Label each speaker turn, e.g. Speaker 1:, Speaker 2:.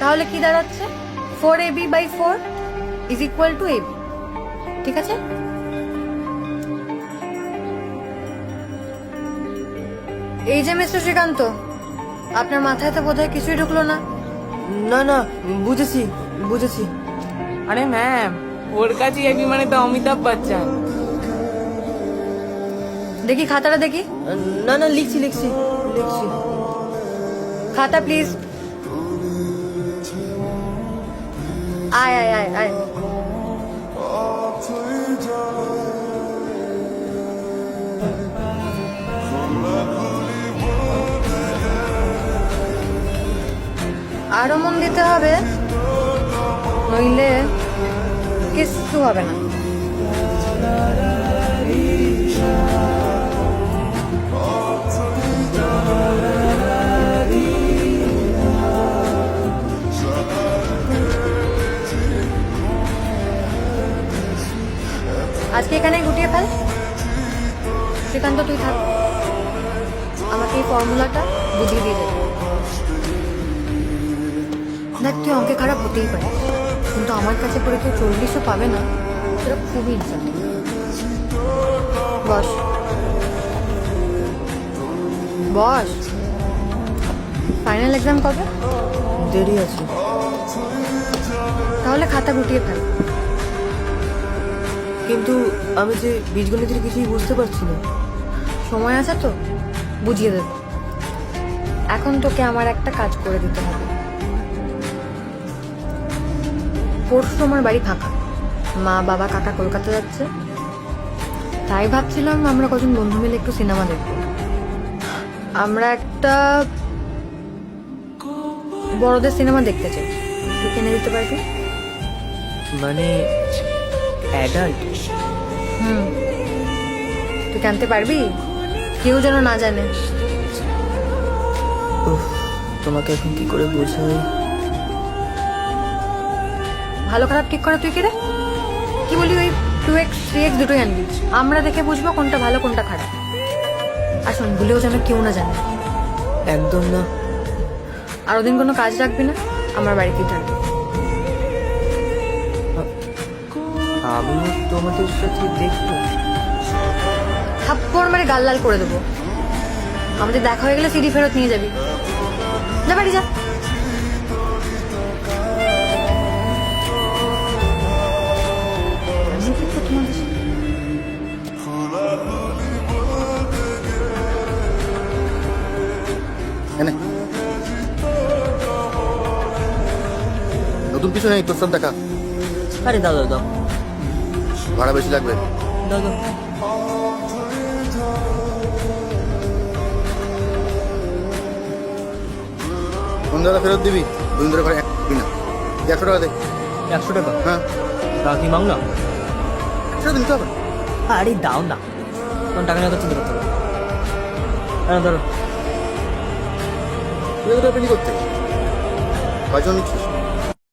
Speaker 1: তাহলে কি দাঁড়াচ্ছে? 4ab/4 is equal to ab। ঠিক আছে? এই যে মিস্টার শ্রীকান্ত, আপনার মাথায় তো বোধহয় কিছুই ঢুকলো না।
Speaker 2: না না, বুঝেছি বুঝেছি।
Speaker 3: আরে ম্যাম, ওর কাছে এবি মানে তো অমিতাভ বচ্চন।
Speaker 1: দেখি খাতাটা দেখি।
Speaker 2: না না, লিখছি লিখছি লিখছি।
Speaker 1: খাতা প্লিজ। আয় আয় আয় আয়। আরো মন দিতে হবে, নইলে কিছু হবে না। আজকে এখানে গুটিয়ে ফেল। শ্রীকান্ত তুই থাক, আমাকে এই ফর্মুলাটা বুঝিয়ে দিয়ে দেবে। দেখ, তুই অঙ্কে খারাপ হতেই পারে, কিন্তু আমার কাছে পড়ে কেউ 40ও পাবে না, সেটা খুবই ইনসাল্টিং। বস বস। ফাইনাল এক্সাম কবে?
Speaker 2: দেরি আছে।
Speaker 1: তাহলে খাতা গুটিয়ে ফেল।
Speaker 2: কিন্তু আমি যে বীজগণিতের কিছুই বুঝতে পারছি না।
Speaker 1: সময় আছে তো, বুঝিয়ে দেব। এখন তোকে আমার একটা কাজ করে দিতে হবে। পরশু আমার বাড়ি ফাঁকা, মা বাবা কাকা কলকাতা যাচ্ছে, তাই ভাবছিলাম আমরা কজন বন্ধু মিলে একটু সিনেমা দেখব। আমরা একটা বড়দের সিনেমা দেখতে চাই, তুই কিনে দিতে পারবি?
Speaker 2: মানে অ্যাডাল্ট?
Speaker 1: তুই কিনতে পারবি? কেউ যেন না জানে।
Speaker 2: উফ, তোমাকে এখন কি করে বোঝাই?
Speaker 1: ভালো খারাপ ঠিক করা তুই কে রে? কি বলি, ওই 2x 3x দুটোই আনবি, আমরা দেখে বুঝবো কোনটা ভালো কোনটা খারাপ। আর শোন, ভুলেও যেন কেউ না জানে।
Speaker 2: একদম না।
Speaker 1: আর ওদিন কোনো কাজ রাখবি না, আমার বাড়িতেই থাকবি।
Speaker 2: আমিও তোমাদের সাথে দেখবো।
Speaker 1: থাপ্পড় মারে গাল লাল করে দেবো। আমাদের দেখা হয়ে গেলে সিডি ফেরত নিয়ে যাবি। যা বাড়ি যা। আমি কি করবো তোমাদের সাথে?
Speaker 4: এনে নতুন কিছু নেই তোর সব দেখা।
Speaker 2: আরে দাও দাও দাও
Speaker 4: ভাড়া বেশি লাগবে।
Speaker 2: দাও দাও।
Speaker 4: সন্ধ্যাটা ফেরত দিবি, দুদিন ধরে ঘরে দিবি না। 100 টাকা দে।
Speaker 2: 100 টাকা?
Speaker 4: হ্যাঁ,
Speaker 2: রাখি মাংলা।
Speaker 4: সেটা দিতে হবে।
Speaker 2: আরে দাও না, তোমার টাকা নিয়ে তো চিন্তা করতে হবে। হ্যাঁ ধরো।
Speaker 4: তুই এত টাকা করতে কয়জন নিচ্ছিস?